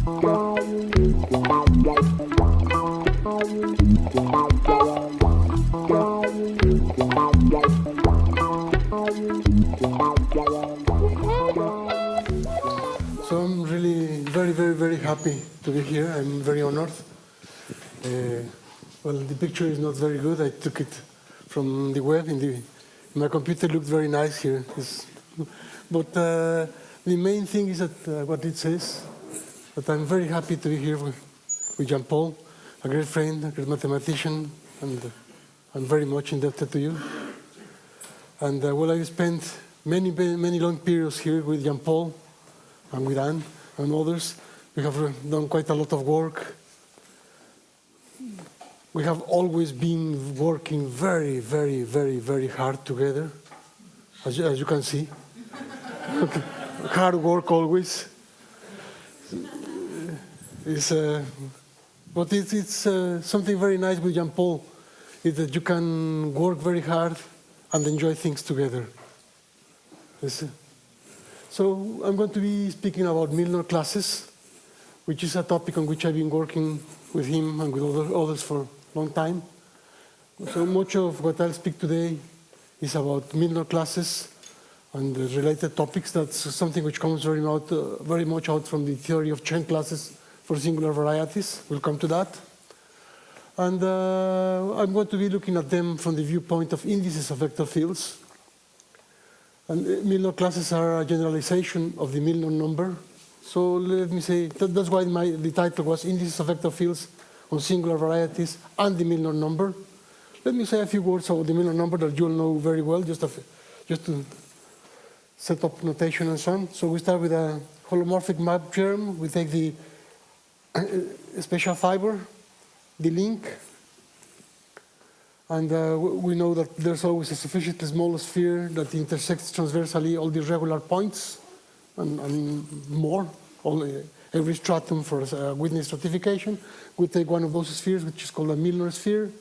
So I'm really very happy to be here. I'm very honored. Well, the picture is not very good. I took it from the web. My computer looked very nice here. But the main thing is that what it says, that I'm very happy to be here with Jean-Paul, a great friend, a great mathematician, and I'm very much indebted to you. And well, I spent many long periods here with Jean-Paul and with Anne and others. We have done quite a lot of work. We have always been working very hard together, as you can see. Hard work always. But it's something very nice with Jean-Paul, is that you can work very hard and enjoy things together. So I'm going to be speaking about Milnor classes, which is a topic on which I've been working with him and with others for a long time. So much of what I'll speak today is about Milnor classes and the related topics. That's something which comes very much out from the theory of Chern classes for singular varieties. We'll come to that. And I'm going to be looking at them from the viewpoint of indices of vector fields. And Milnor classes are a generalization of the Milnor number. So let me say, that's why the title was Indices of Vector Fields on Singular Varieties and the Milnor number. Let me say a few words about the Milnor number that you'll know very well, just to set up notation and so on. So we start with a holomorphic map germ. We take the special fiber, the link, and we know that there's always a sufficiently small sphere that intersects transversally all the regular points and more, every stratum for witness stratification. We take one of those spheres, which is called a Milnor sphere,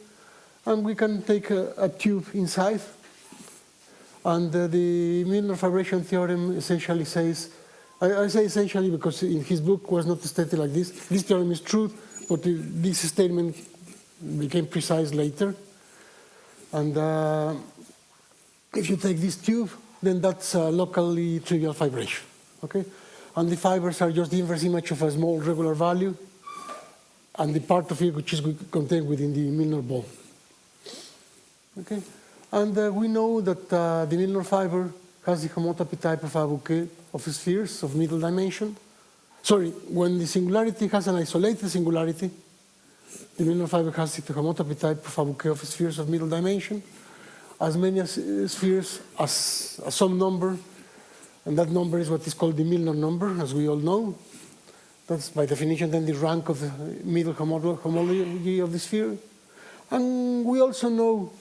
and we can take a tube inside. And the Milnor fibration theorem essentially says, I say essentially because in his book was not stated like this. This theorem is true, but this statement became precise later. And if you take this tube, then that's a locally trivial fibration. Okay? And the fibers are just the inverse image of a small regular value, and the part of it which is contained within the Milnor ball. Okay? And we know that the Milnor fiber has the homotopy type of a bouquet of spheres of middle dimension. Sorry, when the singularity has an isolated singularity, the Milnor fiber has the homotopy type of a bouquet of spheres of middle dimension, as many spheres as some number, and that number is what is called the Milnor number, as we all know. That's by definition then the rank of the middle homology of the sphere. And we also know,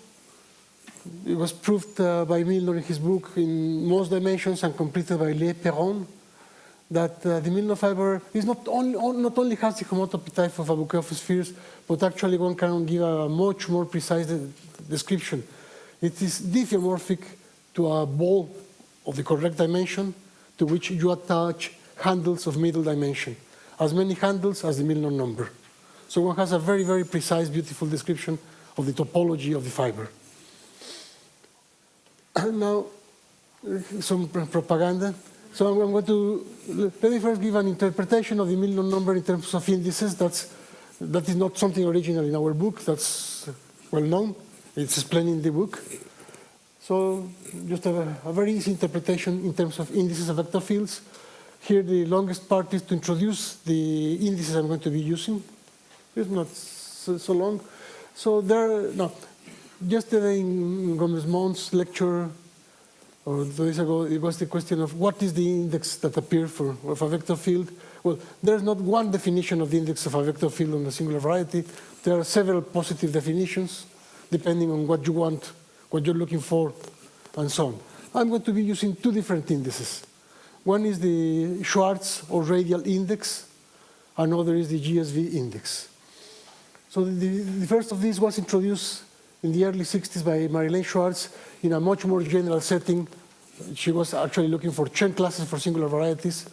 it was proved by Milnor in his book in most dimensions and completed by Perron, that the Milnor fiber is not only has the homotopy type of a bouquet of spheres, but actually one can give a much more precise description. It is diffeomorphic to a ball of the correct dimension to which you attach handles of middle dimension, as many handles as the Milnor number. So one has a very precise, beautiful description of the topology of the fiber. Now, some propaganda. So I'm going to, let me first give an interpretation of the Milnor number in terms of indices. That is not something original in our book. That's well known. It's explained in the book. So just a very easy interpretation in terms of indices of vector fields. Here the longest part is to introduce the indices I'm going to be using. It's not so long. So yesterday in Gomez-Mont's lecture, or 2 days ago, it was the question of what is the index that appears of a vector field. Well, there's not one definition of the index of a vector field on a singular variety. There are several positive definitions, depending on what you want, what you're looking for, and so on. I'm going to be using 2 different indices. One is the Schwartz or radial index, another is the GSV-Index. So the first of these was introduced in the early 60s by Marilyn Schwartz in a much more general setting. She was actually looking for Chern classes for singular varieties.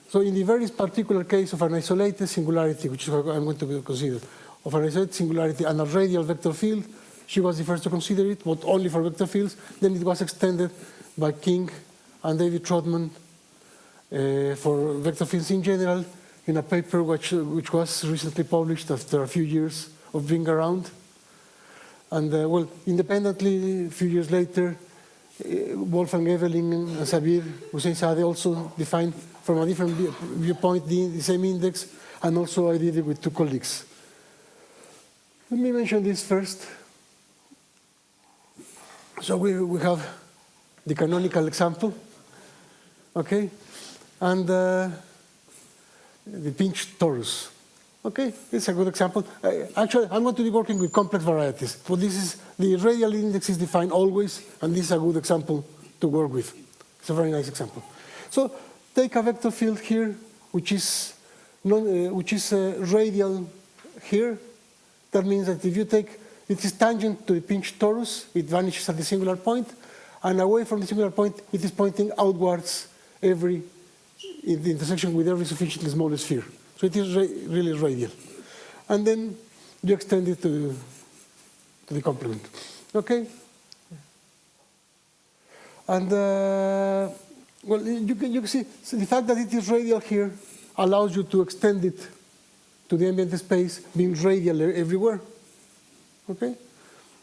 So in the very particular case of an isolated singularity, which is what I'm going to consider, of an isolated singularity and a radial vector field, she was the first to consider it, but only for vector fields. Then it was extended by King and David Trotman for vector fields in general in a paper which was recently published after a few years of being around. And well, independently, a few years later, Wolfgang Eveling and José Seade also defined from a different viewpoint the same index, and also I did it with two colleagues. Let me mention this first. So we have the canonical example, okay, and the pinched torus. Okay, it's a good example. Actually, I'm going to be working with complex varieties. So this is, the radial index is defined always, and this is a good example to work with. It's a very nice example. So take a vector field here, which is radial here. That means that if you take, it is tangent to the pinched torus, it vanishes at the singular point, and away from the singular point, it is pointing outwards in the intersection with every sufficiently small sphere. So it is really radial. And then you extend it to the complement. Okay? And, well, you can see, so the fact that it is radial here allows you to extend it to the ambient space, being radial everywhere. Okay?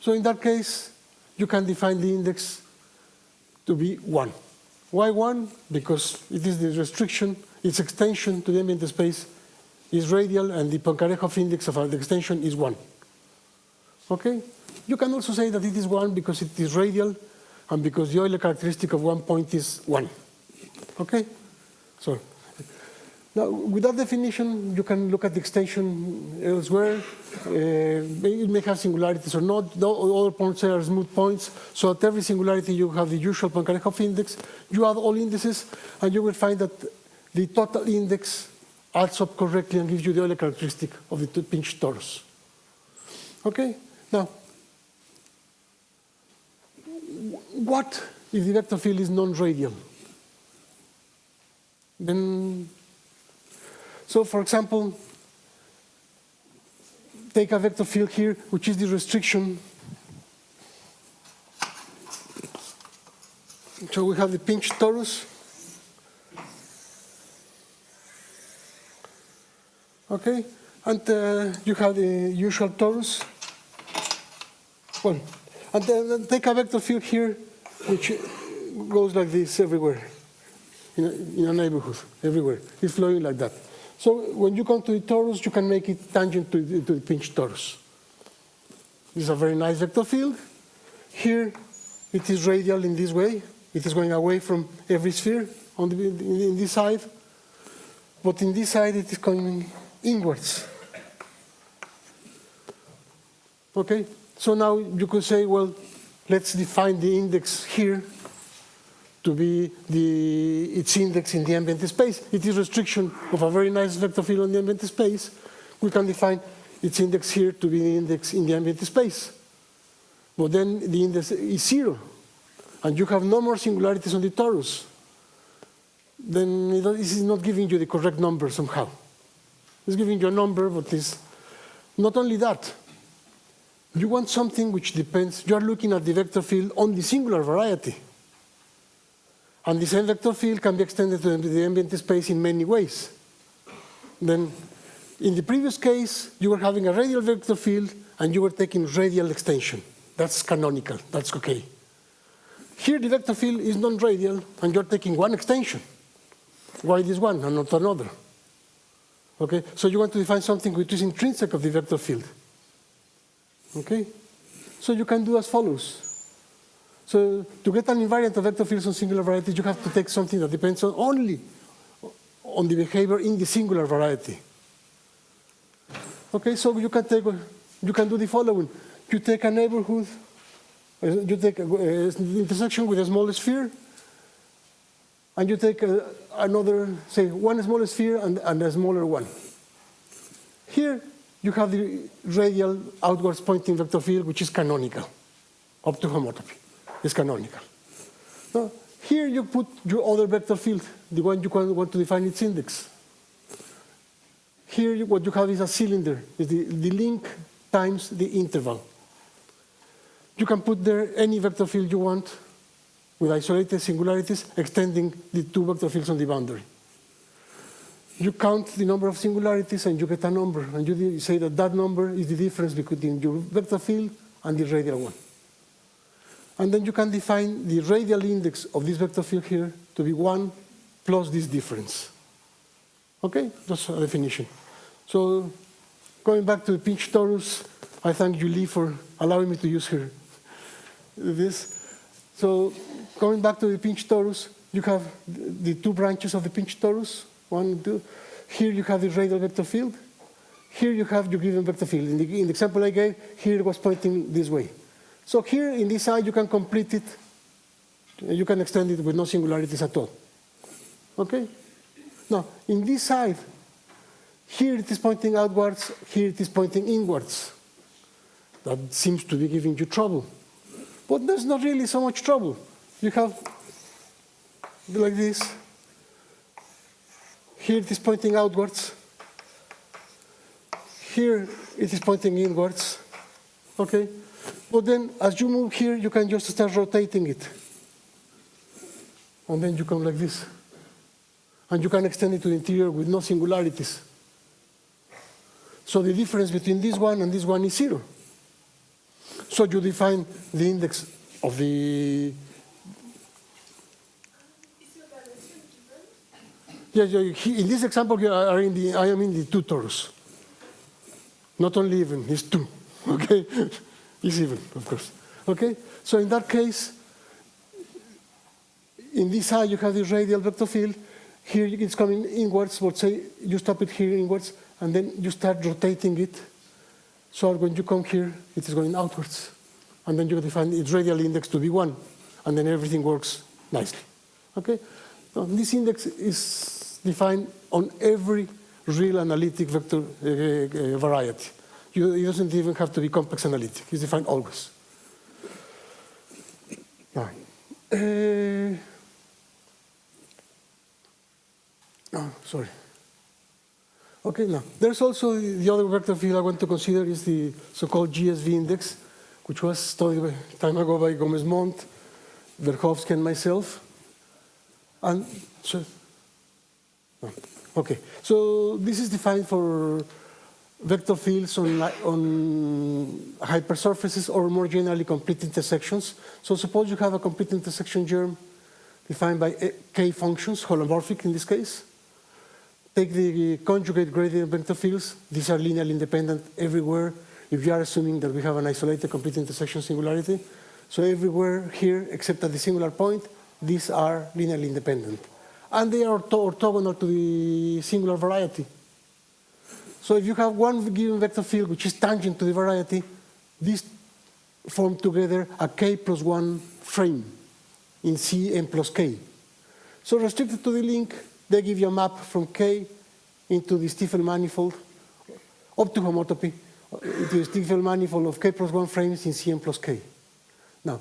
So in that case, you can define the index to be 1. Why 1? Because it is the restriction, its extension to the ambient space is radial, and the Poincaré-Hopf index of the extension is 1. Okay? You can also say that it is 1 because it is radial, and because the Euler characteristic of one point is 1. Okay? So, now with that definition, you can look at the extension elsewhere. It may have singularities or not. The other points are smooth points. So at every singularity, you have the usual Poincaré-Hopf index. You add all indices, and you will find that the total index adds up correctly and gives you the Euler characteristic of the pinched torus. Okay? Now, what if the vector field is non-radial? Then, so for example, take a vector field here, which is the restriction. So we have the pinched torus. Okay, and you have the usual torus. Well, and then take a vector field here, which goes like this everywhere, in a neighborhood, everywhere. It's flowing like that. So when you come to the torus, you can make it tangent to the pinched torus. This is a very nice vector field. Here, it is radial in this way. It is going away from every sphere in this side. But in this side, it is going inwards. Okay, so now you could say, well, let's define the index here to be its index in the ambient space. It is restriction of a very nice vector field on the ambient space. We can define its index here to be the index in the ambient space. But then the index is 0, and you have no more singularities on the torus. Then this is not giving you the correct number somehow. It's giving you a number, but it's not only that. You want something which depends. You are looking at the vector field on the singular variety. And the same vector field can be extended to the ambient space in many ways. Then, in the previous case, you were having a radial vector field, and you were taking radial extension. That's canonical. That's okay. Here, the vector field is non-radial, and you're taking one extension. Why this one and not another? Okay, so you want to define something which is intrinsic of the vector field. Okay, so you can do as follows. So to get an invariant of vector fields on singular varieties, you have to take something that depends only on the behavior in the singular variety. Okay, so you can do the following. You take a neighborhood, you take an intersection with a small sphere, and you take another, say, one smaller sphere and a smaller one. Here, you have the radial outwards pointing vector field, which is canonical, up to homotopy. It's canonical. Now, Here you put your other vector field, the one you want to define its index. Here what you have is a cylinder, is the link times the interval. You can put there any vector field you want with isolated singularities extending the two vector fields on the boundary. You count the number of singularities and you get a number, and you say that that number is the difference between your vector field and the radial one. And then you can define the radial index of this vector field here to be 1 plus this difference. Okay, that's a definition. So going back to the pinch torus, I thank Julie for allowing me to use her this. So going back to the pinch torus, you have the two branches of the pinch torus, 1, 2. Here you have the radial vector field. Here you have your given vector field. In the example I gave, here it was pointing this way. So here in this side you can complete it. You can extend it with no singularities at all. Okay? Now, in this side, here it is pointing outwards, here it is pointing inwards. That seems to be giving you trouble. But there's not really so much trouble. You have like this. Here it is pointing outwards. Here it is pointing inwards. Okay? But then as you move here, you can just start rotating it. And then you come like this. And you can extend it to the interior with no singularities. So the difference between this one and this one is 0. So you define the index of the... Yeah, in this example, I am in the 2 torus. Not only even, it's 2. Okay? It's even, of course. Okay? So in that case, in this side you have the radial vector field. Here it's coming inwards, but say you stop it here inwards, and then you start rotating it. So when you come here, it is going outwards. And then you define its radial index to be 1. And then everything works nicely. Okay? So this index is defined on every real analytic vector variety. It doesn't even have to be complex analytic. It's defined always. Now, sorry. Okay, now, there's also the other vector field I want to consider is the so-called GSV-Index, which was studied a time ago by Gomez-Mont, Verhofsky, and myself. And so, okay, so this is defined for vector fields on hypersurfaces or more generally complete intersections. So suppose you have a complete intersection germ defined by k functions, holomorphic in this case. Take the conjugate gradient vector fields. These are linearly independent everywhere if you are assuming that we have an isolated complete intersection singularity. So everywhere here except at the singular point, these are linearly independent. And they are orthogonal to the singular variety. So if you have one given vector field which is tangent to the variety, these form together a k plus 1 frame in Cn plus k. So restricted to the link, they give you a map from k into the Stiefel manifold, up to homotopy, into the Stiefel manifold of k plus 1 frames in Cn plus k. Now,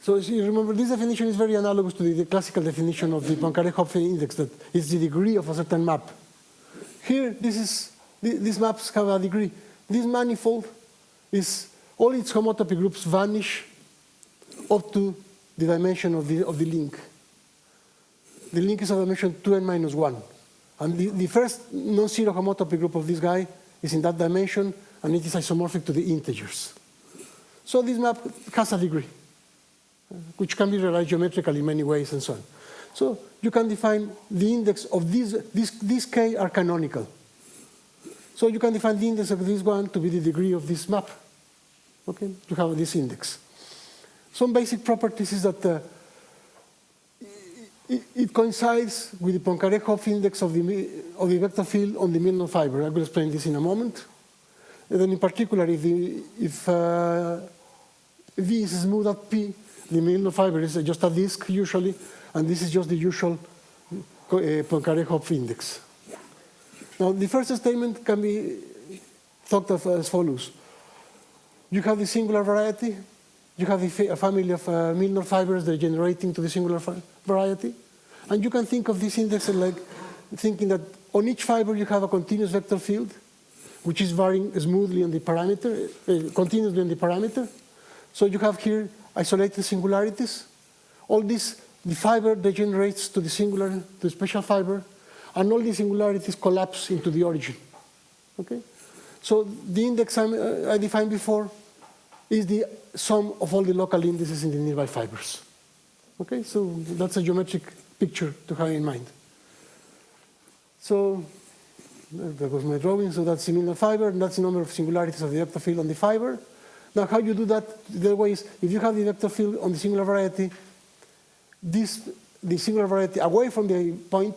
so you remember this definition is very analogous to the classical definition of the Poincaré-Hopf index, that is the degree of a certain map. Here, these maps have a degree. This manifold is, all its homotopy groups vanish up to the dimension of the link. The link is of dimension 2n minus 1. And the first non-zero homotopy group of this guy is in that dimension, and it is isomorphic to the integers. So this map has a degree, which can be realized geometrically in many ways and so on. So you can define the index of these k are canonical. So you can define the index of this one to be the degree of this map. Okay, you have this index. Some basic properties is that it coincides with the Poincaré-Hopf index of the vector field on the Milnor fiber. I will explain this in a moment. And then in particular, if V is smooth at P, the Milnor fiber is just a disk usually, and this is just the usual Poincaré-Hopf index. Now, the first statement can be thought of as follows. You have the singular variety. You have a family of Milnor fibers degenerating to the singular variety. And you can think of this index like thinking that on each fiber you have a continuous vector field, which is varying smoothly on the parameter, continuously on the parameter. So you have here isolated singularities. All this, the fiber degenerates to the singular, to the special fiber, and all the singularities collapse into the origin. Okay? So the index I defined before is the sum of all the local indices in the nearby fibers. Okay? So that's a geometric picture to have in mind. So that was my drawing. So that's the Milnor fiber, and that's the number of singularities of the vector field on the fiber. Now, how you do that? The way is, if you have the vector field on the singular variety, the singular variety away from the point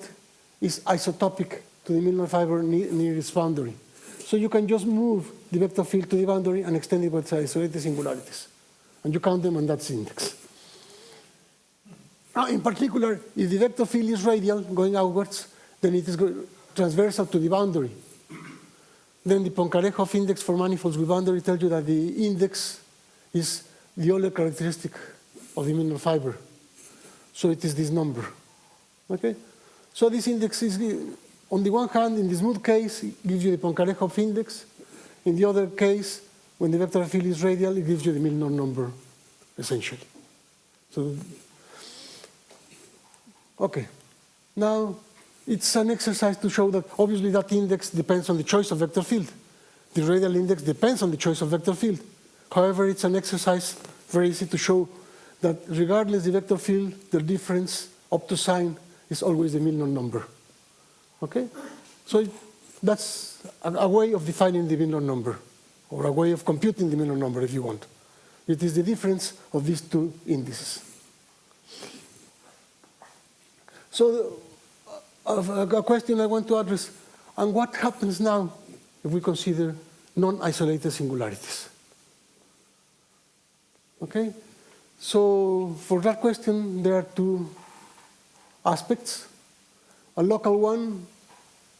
is isotopic to the Milnor fiber near its boundary. So you can just move the vector field to the boundary and extend it with isolated singularities. And you count them, and that's the index. Now, in particular, if the vector field is radial, going outwards, then it is transversal to the boundary. Then the Poncharechov index for manifolds with boundary tells you that the index is the Euler characteristic of the Milnor fiber. So it is this number. Okay? So this index is, on the one hand, in the smooth case, it gives you the Poncharechov index. In the other case, when the vector field is radial, it gives you the Milnor number, essentially. So, okay. Now, it's an exercise to show that obviously that index depends on the choice of vector field. The radial index depends on the choice of vector field. However, it's an exercise very easy to show that regardless the vector field, the difference up to sign is always the Milnor number. Okay? So that's a way of defining the Milnor number, or a way of computing the Milnor number if you want. It is the difference of these two indices. So a question I want to address, and what happens now if we consider non-isolated singularities? Okay? So for that question, there are two aspects, a local one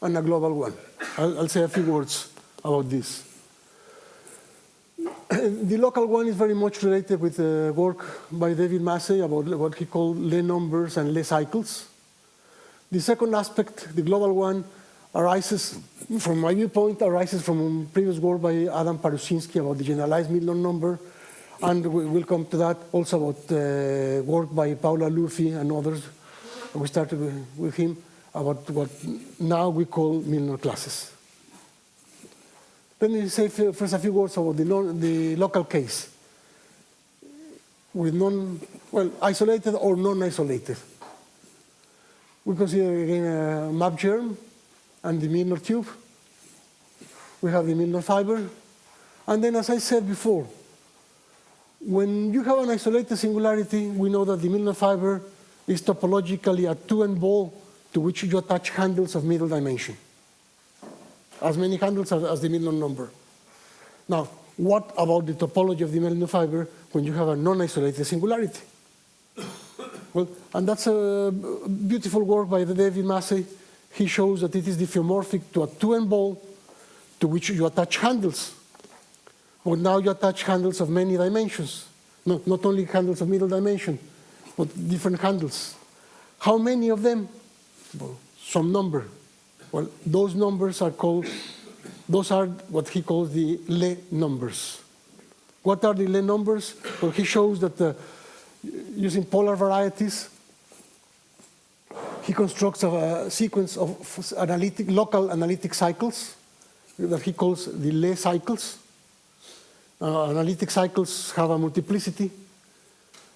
and a global one. I'll say a few words about this. The local one is very much related with the work by David Massey about what he called Lie numbers and Lie cycles. The second aspect, the global one, arises, from my viewpoint, arises from previous work by Adam Parusinski about the generalized Milnor number, and we'll come to that also about work by Paula Luffy and others. We started with him about what now we call Milnor classes. Let me say first a few words about the local case, with isolated or non-isolated. We consider again a map germ and the Milnor tube. We have the Milnor fiber. And then, as I said before, when you have an isolated singularity, we know that the Milnor fiber is topologically a 2n ball to which you attach handles of middle dimension. As many handles as the Milnor number. Now, what about the topology of the Milnor fiber when you have a non-isolated singularity? Well, and that's a beautiful work by David Massey. He shows that it is diffeomorphic to a 2n ball to which you attach handles. But now you attach handles of many dimensions. Not only handles of middle dimension, but different handles. How many of them? Well, some number. Well, those numbers are called, those are what he calls the Lie numbers. What are the Lie numbers? Well, he shows that using polar varieties, he constructs a sequence of local analytic cycles that he calls the Lie cycles. Analytic cycles have a multiplicity.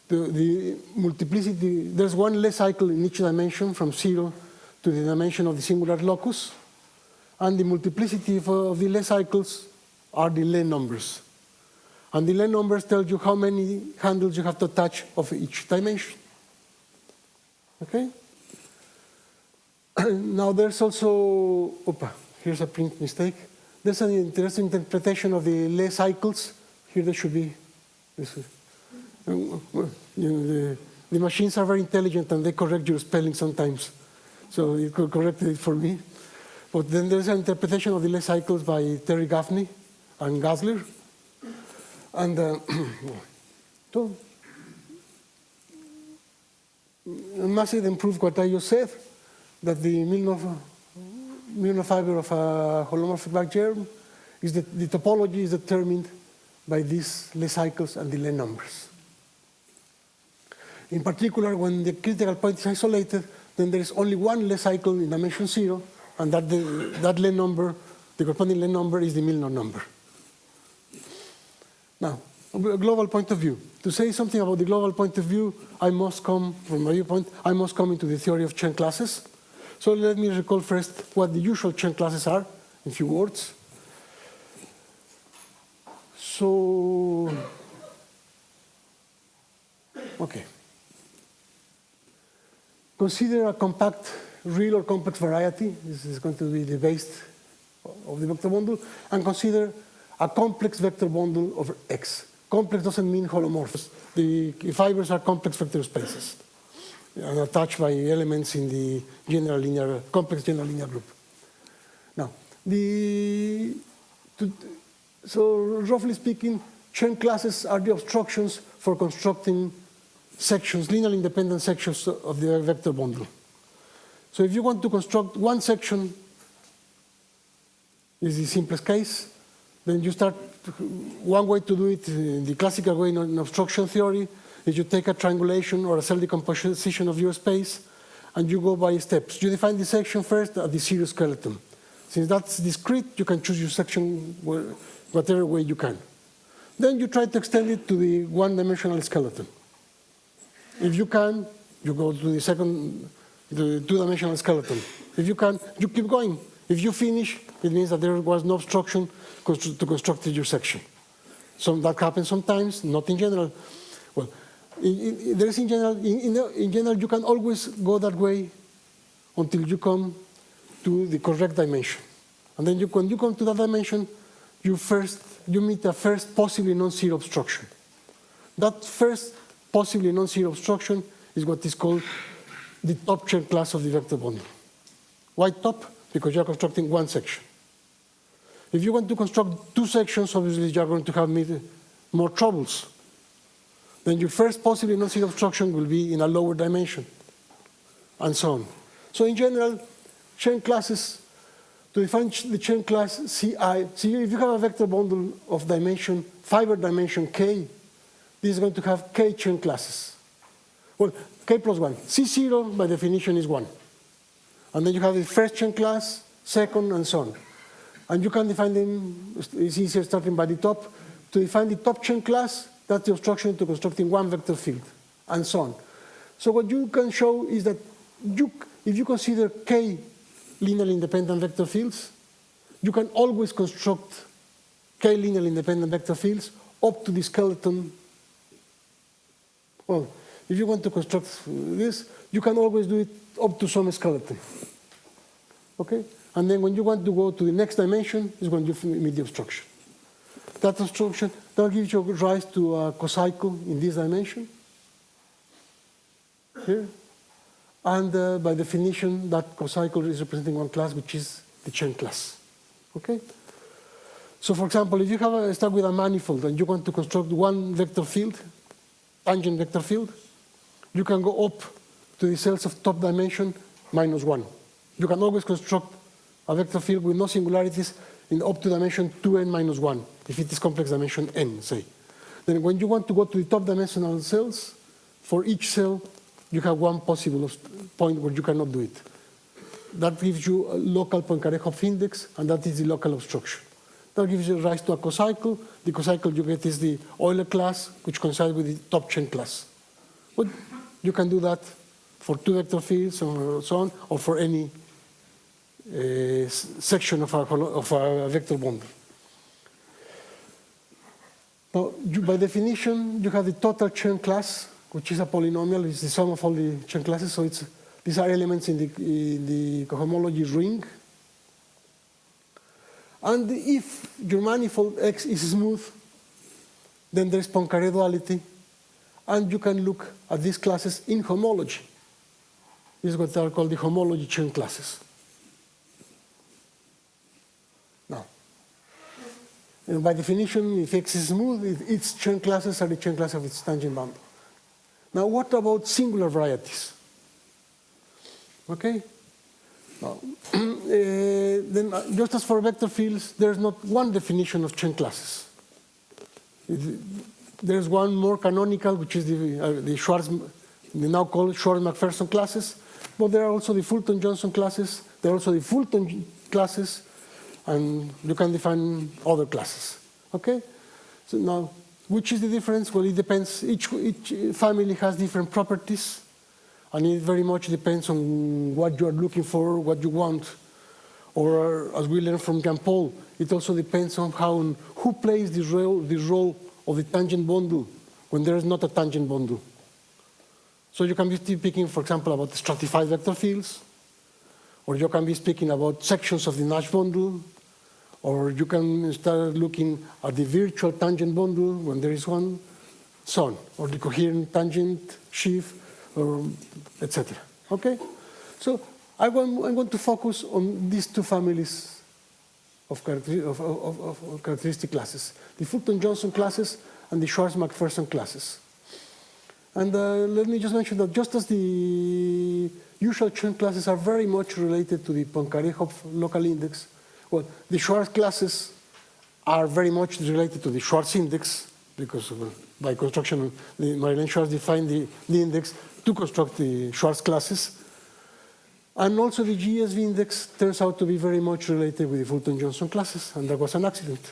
The multiplicity, there's one Lie cycle in each dimension from 0 to the dimension of the singular locus. And the multiplicity of the Lie cycles are the Lie numbers. And the Lie numbers tell you how many handles you have to attach of each dimension. Okay? Now there's also, here's a print mistake. There's an interesting interpretation of the Lie cycles. Here there should be, the machines are very intelligent and they correct your spelling sometimes. So it corrected it for me. But then there's an interpretation of the Lie cycles by Terry Gaffney and Gassler. And so Massey proved what I just said, that the Milnor fiber of a holomorphic back germ is that the topology is determined by these Lie cycles and the Lie numbers. In particular, when the critical point is isolated, then there is only one Lie cycle in dimension 0, and that Lie number, the corresponding Lie number, is the Milnor number. Now, a global point of view. To say something about the global point of view, I must come, from my viewpoint, I must come into the theory of Chern classes. So let me recall first what the usual Chern classes are, in few words. So, okay. Consider a compact real or complex variety. This is going to be the base of the vector bundle. And consider a complex vector bundle over X. Complex doesn't mean holomorphous. The fibers are complex vector spaces and attached by elements in the general linear, complex general linear group. Now, so roughly speaking, Chern classes are the obstructions for constructing sections, linear independent sections of the vector bundle. So if you want to construct one section, is the simplest case, then you start, one way to do it in the classical way in obstruction theory is you take a triangulation or a cell decomposition of your space and you go by steps. You define the section first at the zero skeleton. Since that's discrete, you can choose your section whatever way you can. Then you try to extend it to the one-dimensional skeleton. If you can, you go to the two-dimensional skeleton. If you can, you keep going. If you finish, it means that there was no obstruction to construct your section. So that happens sometimes, not in general. Well, there is in general, you can always go that way until you come to the correct dimension. And then when you come to that dimension, you meet a first possibly non-zero obstruction. That first possibly non-zero obstruction is what is called the top Chern class of the vector bundle. Why top? Because you are constructing one section. If you want to construct two sections, obviously you are going to have more troubles. Then your first possibly non-zero obstruction will be in a lower dimension, and so on. So in general, Chern classes, to define the Chern class Ci, see if you have a vector bundle of dimension, fiber dimension k, this is going to have k Chern classes. Well, k plus 1. C0 by definition is 1. And then you have the first Chern class, second, and so on. And you can define them, it's easier starting by the top. To define the top Chern class, that's the obstruction to constructing one vector field, and so on. So what you can show is that if you consider k linearly independent vector fields, you can always construct k linearly independent vector fields up to the skeleton. Well, if you want to construct this, you can always do it up to some skeleton. Okay? And then when you want to go to the next dimension, is when you meet the obstruction. That obstruction, that gives you rise to a cocycle in this dimension. Here. And by definition, that cocycle is representing one class, which is the Chern class. Okay? So for example, if you start with a manifold and you want to construct one vector field, tangent vector field, you can go up to the cells of top dimension -1. You can always construct a vector field with no singularities in up to dimension 2n minus 1, if it is complex dimension n, say. Then when you want to go to the top dimensional cells, for each cell, you have one possible point where you cannot do it. That gives you a local Poincaré-Hopf index, and that is the local obstruction. That gives you rise to a cocycle. The cocycle you get is the Euler class, which coincides with the top Chern class. But you can do that for two vector fields or so on, or for any section of a vector bundle. Now, by definition, you have the total Chern class, which is a polynomial. It's the sum of all the Chern classes. So these are elements in the cohomology ring. And if your manifold X is smooth, then there's Poincaré duality. And you can look at these classes in homology. This is what are called the homology Chern classes. Now, by definition, if X is smooth, its Chern classes are the Chern class of its tangent bundle. Now, what about singular varieties? Okay? Now, then, just as for vector fields, there's not one definition of Chern classes. There's one more canonical, which is the now called Schwartz-McPherson classes, but there are also the Fulton-Johnson classes, there are also the Fulton classes, and you can define other classes. Okay? So now, which is the difference? Well, it depends. Each family has different properties, and it very much depends on what you are looking for, what you want. Or, as we learned from Jean-Paul, it also depends on who plays this role of the tangent bundle when there is not a tangent bundle. So you can be speaking, for example, about the stratified vector fields, or you can be speaking about sections of the Nash bundle, or you can start looking at the virtual tangent bundle when there is one, so on, or the coherent tangent sheaf, or etc. Okay? So I'm going to focus on these two families of characteristic classes, the Fulton-Johnson classes and the Schwartz-McPherson classes. And let me just mention that just as the usual Chern classes are very much related to the Poincaré local index, well, the Schwartz classes are very much related to the Schwartz index, because by construction, Marilyn Schwartz defined the index to construct the Schwartz classes. And also the GSV index turns out to be very much related with the Fulton-Johnson classes, and that was an accident.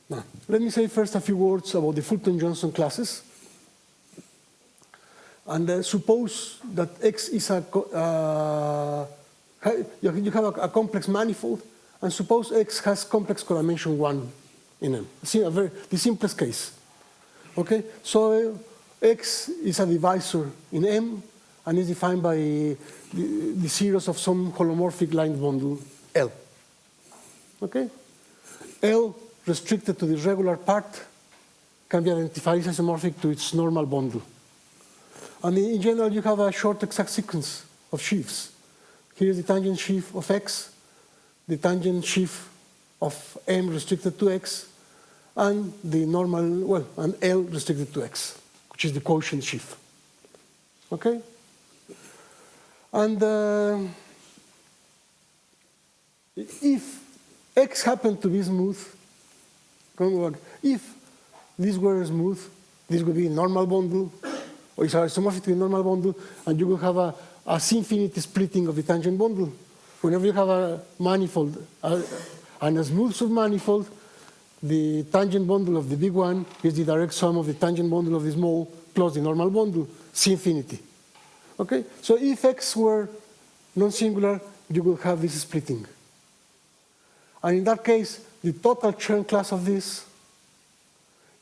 Now, let me say first a few words about the Fulton-Johnson classes. And suppose that X is you have a complex manifold, and suppose X has complex codimension 1 in M. See, the simplest case. Okay, so X is a divisor in M, and is defined by the series of some holomorphic line bundle L. Okay? L restricted to the regular part can be identified as isomorphic to its normal bundle. And in general, you have a short exact sequence of sheaves. Here is the tangent sheaf of X, the tangent sheaf of M restricted to X, and the normal, well, and L restricted to X, which is the quotient sheaf. Okay? And if X happened to be smooth, if these were smooth, this would be a normal bundle, or it's isomorphic to a normal bundle, and you will have a C-infinity splitting of the tangent bundle. Whenever you have a manifold and a smooth submanifold, the tangent bundle of the big one is the direct sum of the tangent bundle of the small plus the normal bundle, C-infinity. Okay? So if X were non-singular, you will have this splitting. And in that case, the total Chern class of this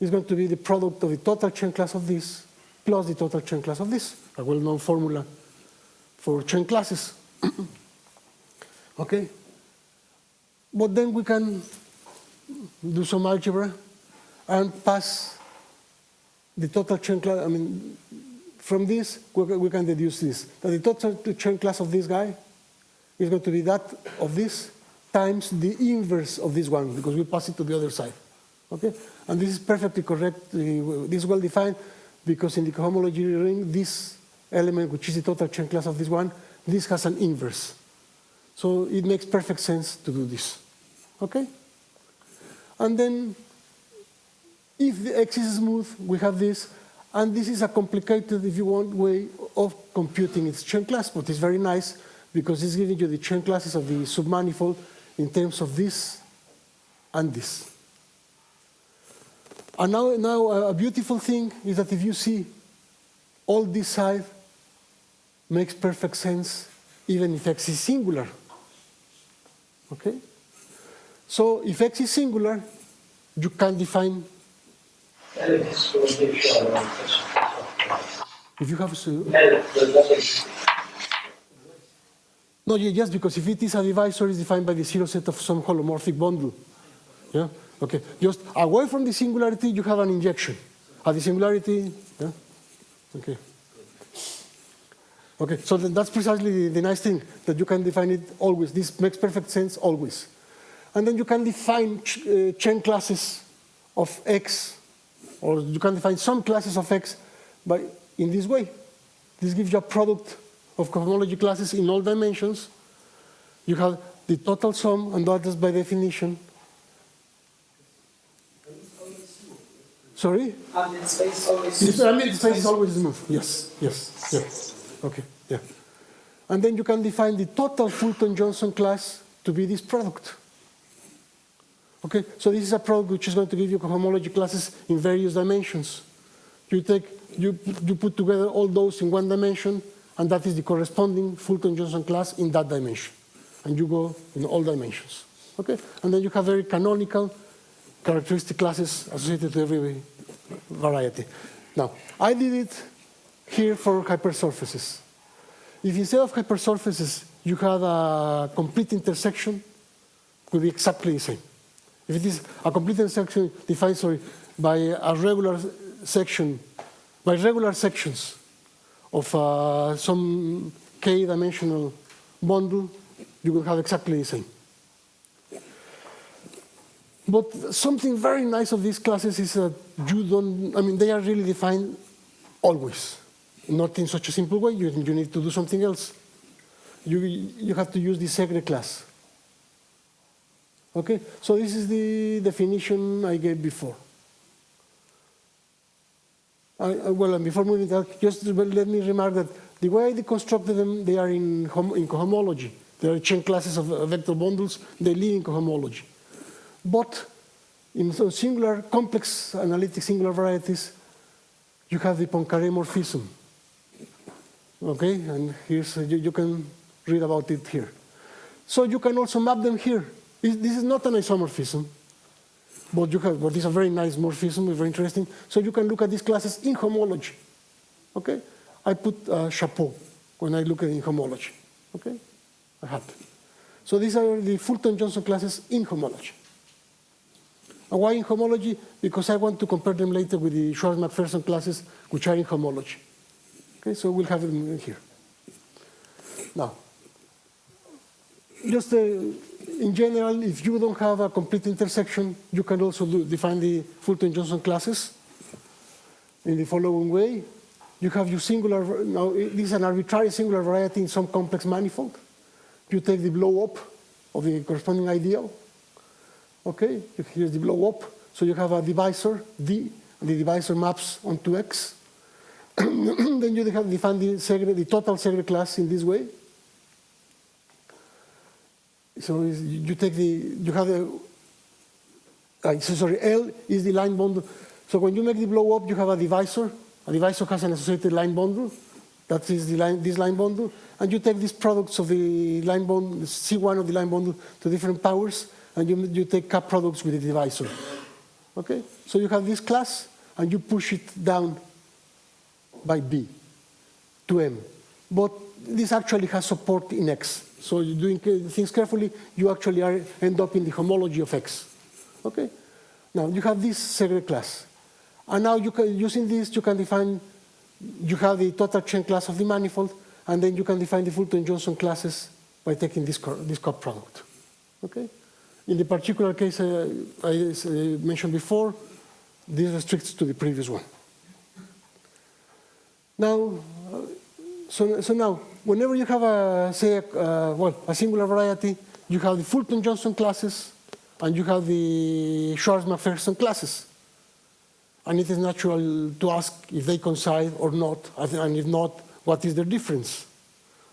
is going to be the product of the total Chern class of this plus the total Chern class of this, a well-known formula for Chern classes. Okay? But then we can do some algebra and pass the total Chern class. I mean, from this, we can deduce this, that the total Chern class of this guy is going to be that of this times the inverse of this one, because we pass it to the other side. Okay? And this is perfectly correct. This is well defined, because in the cohomology ring, this element, which is the total Chern class of this one, this has an inverse. So it makes perfect sense to do this. Okay? And then, if the X is smooth, we have this, and this is a complicated, if you want, way of computing its Chern class, but it's very nice, because it's giving you the Chern classes of the submanifold in terms of this and this. And now a beautiful thing is that if you see all this side makes perfect sense, even if X is singular. Okay? So if X is singular, you can define. If you have no, yes, because if it is a divisor, it's defined by the zero set of some holomorphic bundle. Yeah? Okay. Just away from the singularity, you have an injection. At the singularity, yeah? Okay. Okay, so that's precisely the nice thing, that you can define it always. This makes perfect sense always. And then you can define Chern classes of X, or you can define some classes of X in this way. This gives you a product of cohomology classes in all dimensions. You have the total sum, and that is by definition. Sorry? And in space always smooth. The space is always smooth. Yes, yes, yes. Okay, yeah. And then you can define the total Fulton-Johnson class to be this product. Okay, so this is a product which is going to give you cohomology classes in various dimensions. You put together all those in one dimension, and that is the corresponding Fulton-Johnson class in that dimension. And you go in all dimensions. Okay, and then you have very canonical characteristic classes associated to every variety. Now, I did it here for hypersurfaces. If instead of hypersurfaces you had a complete intersection, it would be exactly the same. If it is a complete intersection defined, by a regular section, by regular sections of some k-dimensional bundle, you will have exactly the same. But something very nice of these classes is that you don't, I mean, they are really defined always. Not in such a simple way, you need to do something else. You have to use the Seade class. Okay, so this is the definition I gave before. Well, and before moving that, just let me remark that the way I deconstructed them, they are in cohomology. They are chain classes of vector bundles, they live in cohomology. But in some singular, complex analytic singular varieties, you have the Poincaré morphism. Okay, and here's, you can read about it here. So you can also map them here. This is not an isomorphism, but this is a very nice morphism, very interesting. So you can look at these classes in homology. Okay, I put chapeau when I look at in homology. Okay, a hat. So these are the Fulton-Johnson classes in homology. And why in homology? Because I want to compare them later with the Schwartz-McPherson classes, which are in homology. Okay, so we'll have them here. Now, just in general, if you don't have a complete intersection, you can also define the Fulton-Johnson classes in the following way. You have your singular, now this is an arbitrary singular variety in some complex manifold. You take the blow-up of the corresponding ideal. Okay, here's the blow-up. So you have a divisor, D, and the divisor maps onto X. Then you have defined the total Seade class in this way. So you take you have L is the line bundle. So when you make the blow up, you have a divisor. A divisor has an associated line bundle. That is this line bundle. And you take these products of the line bundle, C1 of the line bundle to different powers, and you take cap products with the divisor. Okay? So you have this class, and you push it down by B to M. But this actually has support in X. So you're doing things carefully, you actually end up in the homology of X. Okay? Now you have this Seade class. And now using this, you can define, you have the total chain class of the manifold, and then you can define the Fulton-Johnson classes by taking this cup product. Okay? In the particular case I mentioned before, this restricts to the previous one. Now, so now, whenever you have a singular variety, you have the Fulton-Johnson classes, and you have the Schwartz-McPherson classes. And it is natural to ask if they coincide or not, and if not, what is their difference?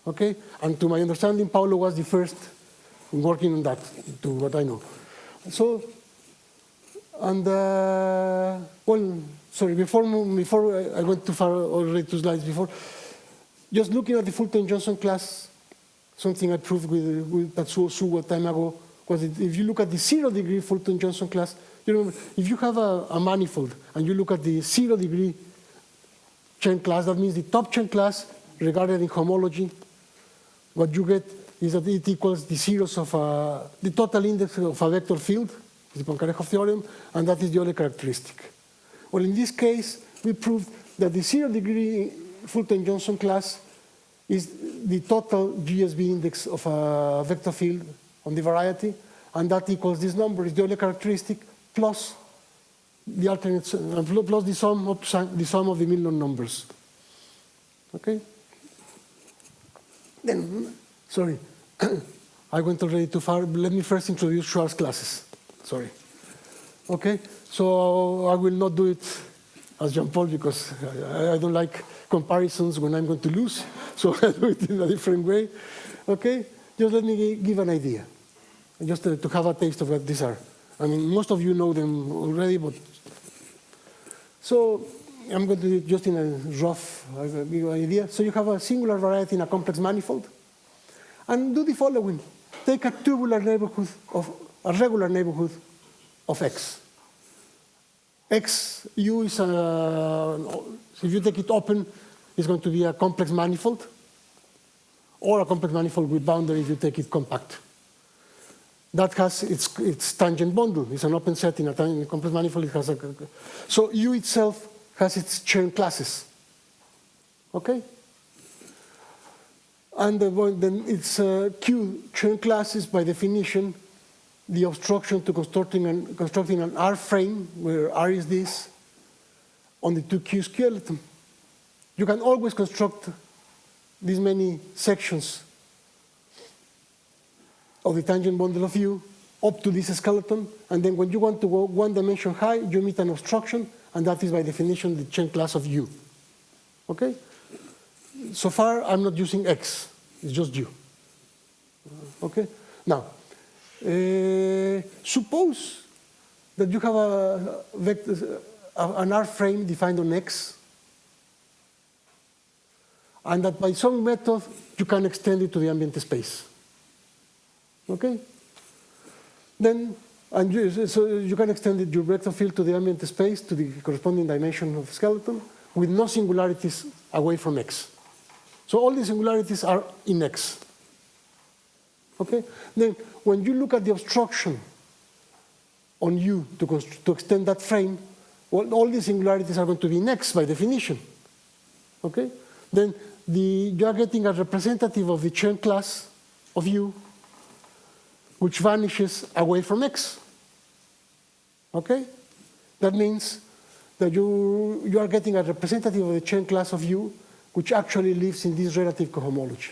Okay? And to my understanding, Paulo was the first in working on that, to what I know. So, and well, sorry, before I went too far already 2 slides before, just looking at the Fulton-Johnson class, something I proved with Tatsuo Suwa time ago, was that if you look at the 0-degree Fulton-Johnson class, you remember, if you have a manifold and you look at the 0-degree chain class, that means the top chain class regarded in homology, what you get is that it equals the zeros of the total index of a vector field, the Poincaré theorem, and that is the Euler characteristic. Well, in this case, we proved that the 0-degree Fulton-Johnson class is the total GSV-Index of a vector field on the variety, and that equals this number, is the Euler characteristic, plus the sum of the Milnor numbers. Okay? Then, sorry, I went already too far. Let me first introduce Schwartz classes. Sorry. Okay, so I will not do it as Jean-Paul because I don't like comparisons when I'm going to lose. So I'll do it in a different way. Okay, just let me give an idea, just to have a taste of what these are. I mean, most of you know them already, but so I'm going to do it just in a rough idea. So you have a singular variety in a complex manifold, and do the following: take a tubular neighborhood of a regular neighborhood of X. X U is if you take it open, it's going to be a complex manifold, or a complex manifold with boundary if you take it compact. That has its tangent bundle. It's an open set in a complex manifold. It has so U itself has its Chern classes. Okay? And then its Q Chern classes, by definition, the obstruction to constructing an R frame, where R is this, on the 2Q skeleton. You can always construct these many sections of the tangent bundle of U up to this skeleton, and then when you want to go one dimension high, you meet an obstruction, and that is by definition the Chern class of U. Okay? So far, I'm not using X, it's just U. Okay? Now, suppose that you have a vector, an R frame defined on X, and that by some method you can extend it to the ambient space. Okay? Then, so you can extend your vector field to the ambient space, to the corresponding dimension of the skeleton, with no singularities away from X. So all the singularities are in X. Okay? Then, when you look at the obstruction on U to extend that frame, well, all the singularities are going to be in X by definition. Okay? Then you are getting a representative of the Chern class of U, which vanishes away from X. Okay? That means that you are getting a representative of the Chern class of U, which actually lives in this relative cohomology.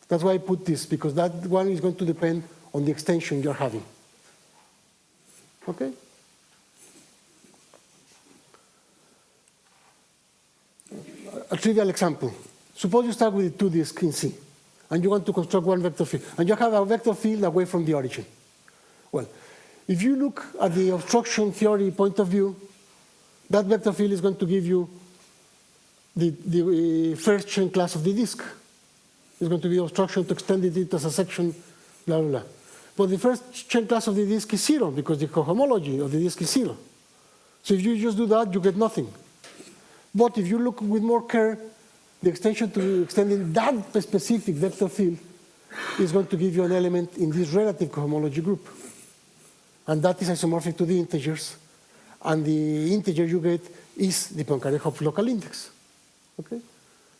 That's why I put this, because that one is going to depend on the extension you're having. Okay? A trivial example. Suppose you start with 2 disks in C, and you want to construct one vector field, and you have a vector field away from the origin. Well, if you look at the obstruction theory point of view, that vector field is going to give you the first Chern class of the disk. It's going to be obstruction to extend it as a section, blah, blah, blah. But the first Chern class of the disk is 0, because the cohomology of the disk is 0. So if you just do that, you get nothing. But if you look with more care, the extension to extending that specific vector field is going to give you an element in this relative cohomology group. And that is isomorphic to the integers. And the integer you get is the Poincaré-Hopf local index. Okay?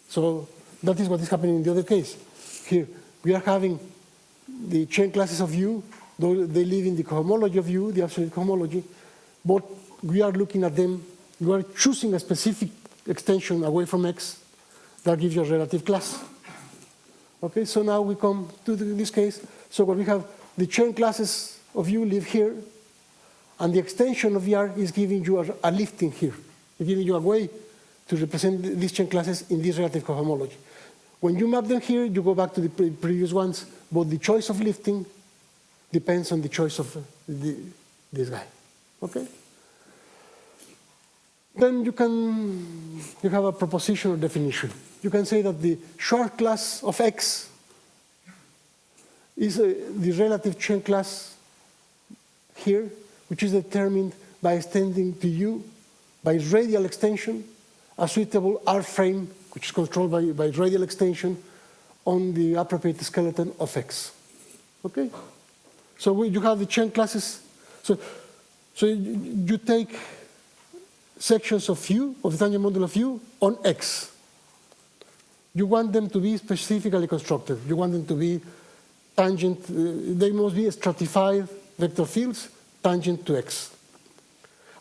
So that is what is happening in the other case. Here, we are having the Chern classes of U, though they live in the cohomology of U, the absolute cohomology, but we are looking at them, we are choosing a specific extension away from X that gives you a relative class. Okay, so now we come to this case. So when we have the Chern classes of U live here, and the extension of R is giving you a lifting here. It's giving you a way to represent these Chern classes in this relative cohomology. When you map them here, you go back to the previous ones, but the choice of lifting depends on the choice of this guy. Okay? Then you have a proposition or definition. You can say that the Schwartz class of X is the relative Chern class here, which is determined by extending to U by radial extension a suitable R frame, which is controlled by radial extension on the appropriate skeleton of X. Okay? So you have the Chern classes. So you take sections of U, of the tangent bundle of U, on X. You want them to be specifically constructed. You want them to be tangent, they must be stratified vector fields tangent to X.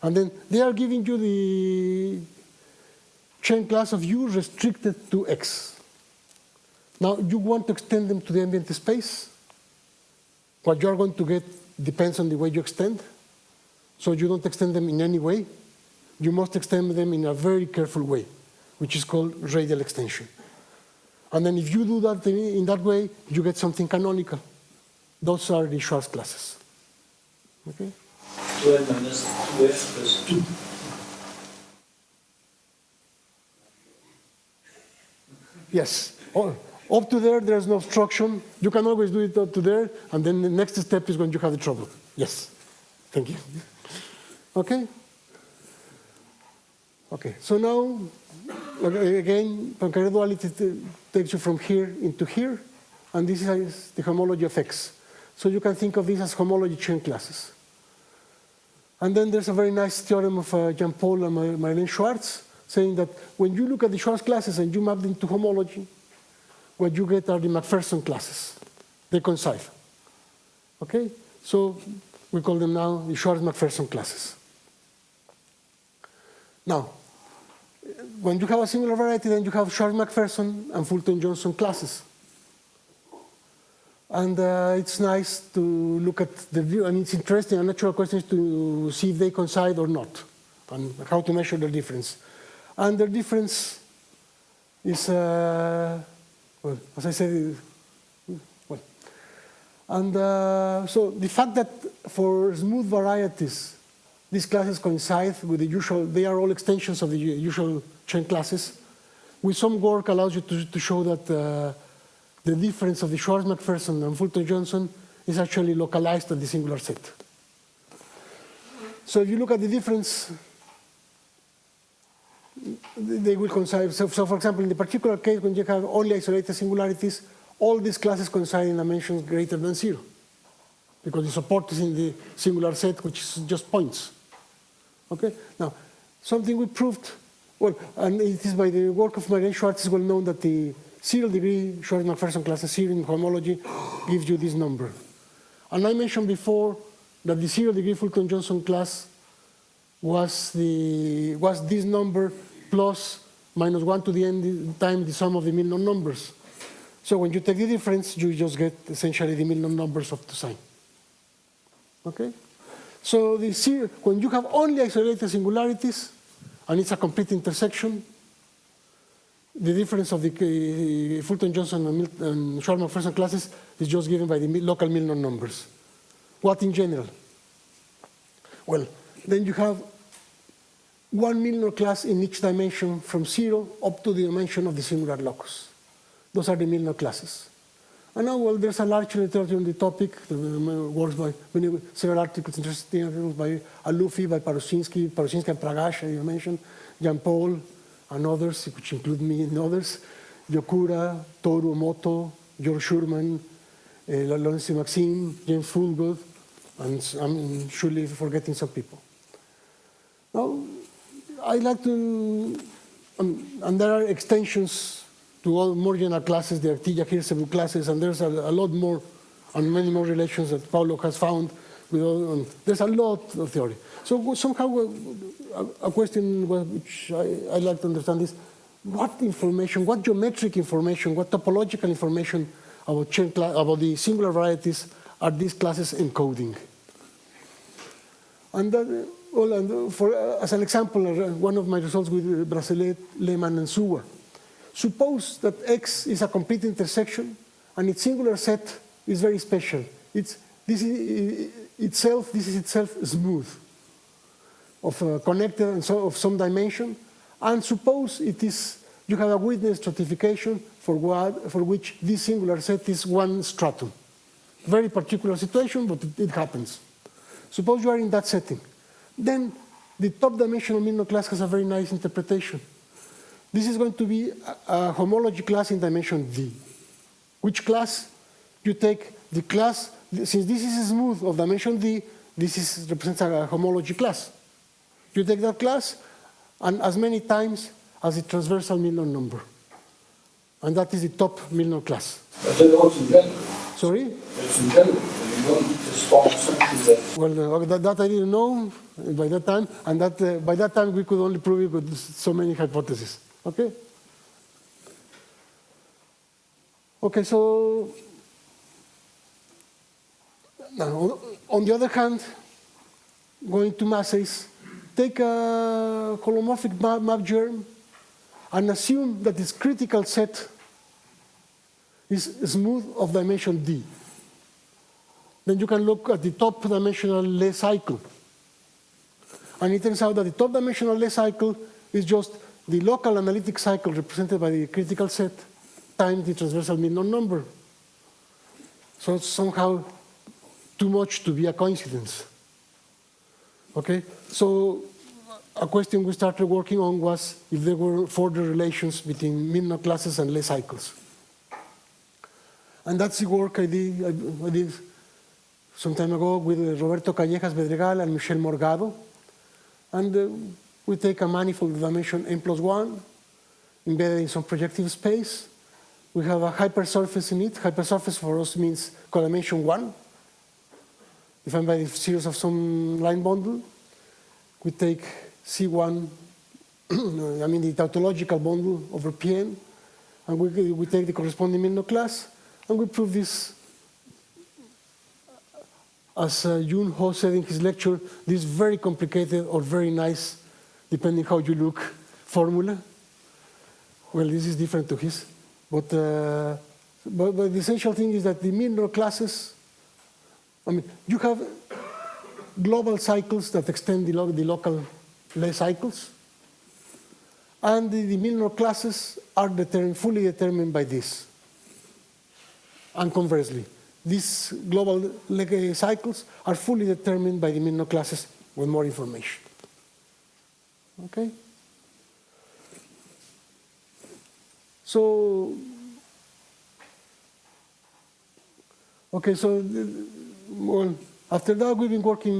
And then they are giving you the Chern class of U restricted to X. Now, you want to extend them to the ambient space. What you're going to get depends on the way you extend. So you don't extend them in any way. You must extend them in a very careful way, which is called radial extension. And then if you do that in that way, you get something canonical. Those are the Schwartz classes. Okay? 2n minus 2s plus 2. Yes. Up to there, there's no obstruction. You can always do it up to there, and then the next step is when you have the trouble. Yes. Thank you. Okay? Okay, so now, again, Poincaré duality takes you from here into here, and this is the homology of X. So you can think of this as homology Chern classes. And then there's a very nice theorem of Jean-Paul and Marlene Schwartz, saying that when you look at the Schwartz classes and you map them to homology, what you get are the McPherson classes. They coincide. Okay? So we call them now the Schwartz-McPherson classes. Now, when you have a singular variety, then you have Schwartz-McPherson and Fulton-Johnson classes. And it's nice to look at the view, and it's interesting, a natural question is to see if they coincide or not, and how to measure their difference. And their difference is, well, as I said, well. And so the fact that for smooth varieties, these classes coincide with the usual, they are all extensions of the usual Chern classes, with some work allows you to show that the difference of the Schwartz-McPherson and Fulton-Johnson is actually localized at the singular set. So if you look at the difference, they will coincide. So for example, in the particular case, when you have only isolated singularities, all these classes coincide in dimensions greater than 0, because the support is in the singular set, which is just points. Okay? Now, something we proved, well, and it is by the work of Marlene Schwartz, it's well known that the 0-degree Schwartz-McPherson classes 0 in homology gives you this number. And I mentioned before that the 0-degree Fulton-Johnson class was this number plus minus 1 to the n times the sum of the Milnor numbers. So when you take the difference, you just get essentially the Milnor numbers of the sign. Okay? So when you have only isolated singularities, and it's a complete intersection, the difference of the Fulton-Johnson and Schwartz-McPherson classes is just given by the local Milnor numbers. What in general? Well, then you have one Milnor class in each dimension from 0 up to the dimension of the singular locus. Those are the Milnor classes. And now, well, there's a large literature on the topic, works by several articles, interesting articles by Alufi, by Parusinski and Pragash, as you mentioned, Jean-Paul, and others, which include me and others, Yokura, Toru Moto, George Schurman, Lawrence Maxime, James Fulgood, and I'm surely forgetting some people. Now, I like to, and there are extensions to all more general classes, the Artilla-Hirsebruch classes, and there's a lot more, and many more relations that Paulo has found. There's a lot of theory. So somehow a question which I like to understand is, what information, what geometric information, what topological information about the singular varieties are these classes encoding? And that, well, and as an example, one of my results with Bracelet, Lehmann, and Suwa. Suppose that X is a complete intersection, and its singular set is very special. This is itself smooth, connected and so of some dimension. And suppose you have a witness stratification for which this singular set is one stratum. Very particular situation, but it happens. Suppose you are in that setting. Then the top dimensional Milnor class has a very nice interpretation. This is going to be a homology class in dimension D. Which class? You take the class, since this is smooth of dimension D, this represents a homology class. You take that class, and as many times as the transversal Milnor number. And that is the top Milnor class. But that also in general. Sorry? It's in general. You don't respond to something that... Well, that I didn't know by that time, and that by that time we could only prove it with so many hypotheses. Okay? Okay, so now, on the other hand, going to masses, take a holomorphic map germ and assume that its critical set is smooth of dimension d. Then you can look at the top dimensional Lie cycle. And it turns out that the top dimensional Lie cycle is just the local analytic cycle represented by the critical set times the transversal Milnor number. So it's somehow too much to be a coincidence. Okay, so a question we started working on was if there were further relations between Milnor classes and Lie cycles. And that's the work I did some time ago with Roberto Callejas Bedregal and Michel Morgado. And we take a manifold of dimension n+1 embedded in some projective space. We have a hypersurface in it. Hypersurface for us means codimension 1, defined by the series of some line bundle. We take C1, I mean the tautological bundle over Pn, and we take the corresponding Milnor class, and we prove this, as Yoon Ho said in his lecture, this very complicated or very nice, depending how you look, formula. Well, this is different to his. But the essential thing is that the Milnor classes, I mean, you have global cycles that extend the local Lie cycles, and the Milnor classes are fully determined by this. And conversely, these global Lie cycles are fully determined by the Milnor classes with more information. Okay? So, well, after that, we've been working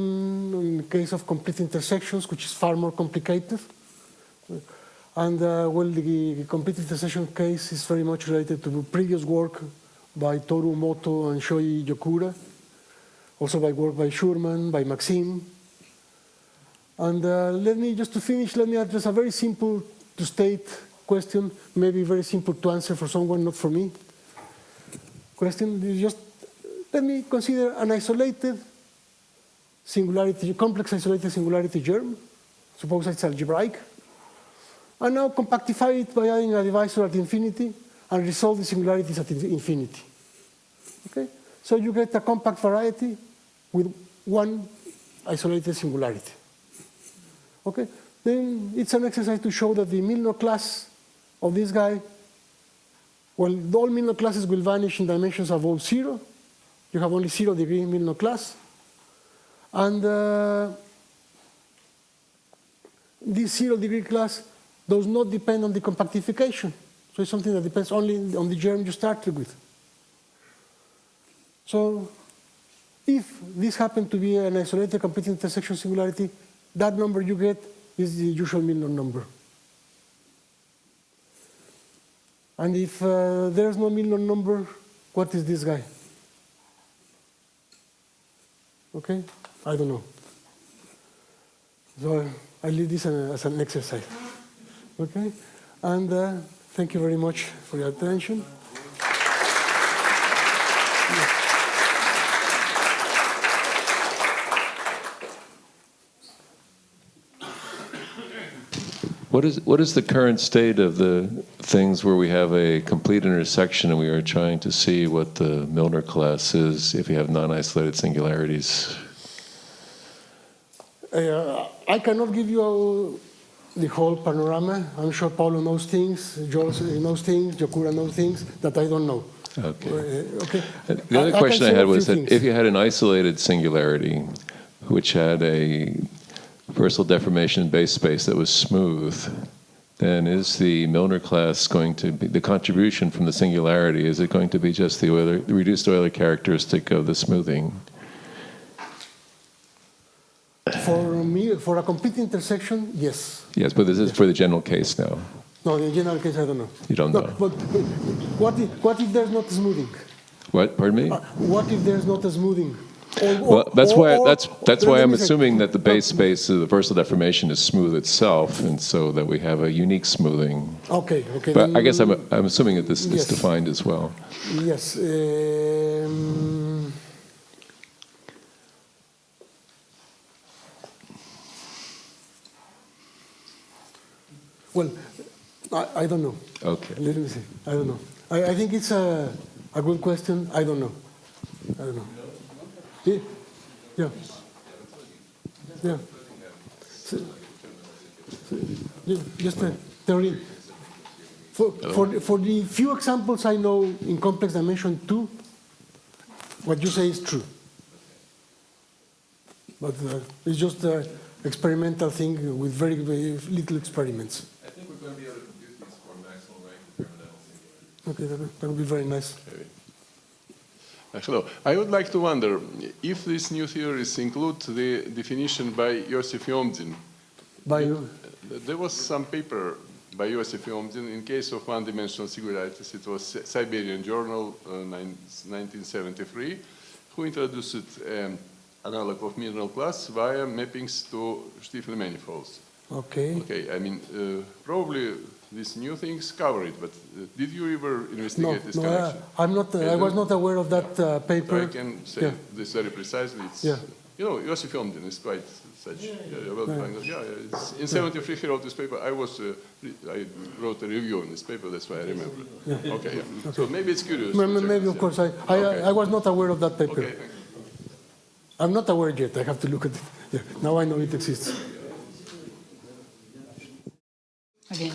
in the case of complete intersections, which is far more complicated. And well, the complete intersection case is very much related to previous work by Toru Moto and Shoei Yokura, also by work by Schurman, by Maxime. And just to finish, let me address a very simple to state question, maybe very simple to answer for someone, not for me. Question, just let me consider an isolated singularity, complex isolated singularity germ. Suppose it's algebraic. And now compactify it by adding a divisor at infinity and resolve the singularities at infinity. Okay? So you get a compact variety with one isolated singularity. Okay? Then it's an exercise to show that the Milnor class of this guy, well, all Milnor classes will vanish in dimensions above 0. You have only 0 degree Milnor class. And this 0 degree class does not depend on the compactification. So it's something that depends only on the germ you started with. So if this happened to be an isolated complete intersection singularity, that number you get is the usual Milnor number. And if there's no Milnor number, what is this guy? Okay? I don't know. So I leave this as an exercise. Okay? And thank you very much for your attention. What is the current state of the things where we have a complete intersection and we are trying to see what the Milnor class is if you have non-isolated singularities? I cannot give you the whole panorama. I'm sure Paulo knows things, José knows things, Yokura knows things that I don't know. Okay. Okay. The other question I had was that things. if you had an isolated singularity which had a versal deformation base space that was smooth, then is the Milnor class going to be, the contribution from the singularity, is it going to be just the reduced Euler characteristic of the smoothing? For a complete intersection, yes. Yes, but this is for the general case now. No, in the general case, I don't know. You don't know. But what if there's not smoothing? What, pardon me? What if there's not a smoothing? Well, that's why let I'm me say- assuming that the base space of the versal deformation is smooth itself, and so that we have a unique smoothing. Okay, okay. But I guess then- I'm assuming that this is Yes. defined as well. Yes. Well, I don't know. Okay. Let me see. I don't know. I think it's a good question. I don't know. I don't know. Yeah. Yeah. Yeah. Just a theory. For the few examples I know in complex dimension 2, what you say is true. But it's just an experimental thing with very, very little experiments. I think we're going to be able to compute these for maximal rank determinant. Okay, that would be very nice. Hello. I would like to wonder if these new theories include the definition by Joseph Yomdin. There was some paper by Joseph Yomdin in case of one-dimensional singularities. It was Siberian Journal, 1973, who introduced analog of Milnor class via mappings to Stiefel manifolds. Okay. Okay, I mean, probably these new things cover it, but did you ever investigate this connection? I'm not. I was not aware of that paper. I can say this very precisely. It's, you know, Joseph Yomdin is quite such well-defined. It's, in 73 he wrote this paper. I wrote a review on this paper. That's why I remember. Okay. So maybe it's curious. Maybe, of course. I was not aware of that paper. Okay. I'm not aware yet. I have to look at it. Yeah. Now I know it exists. Again,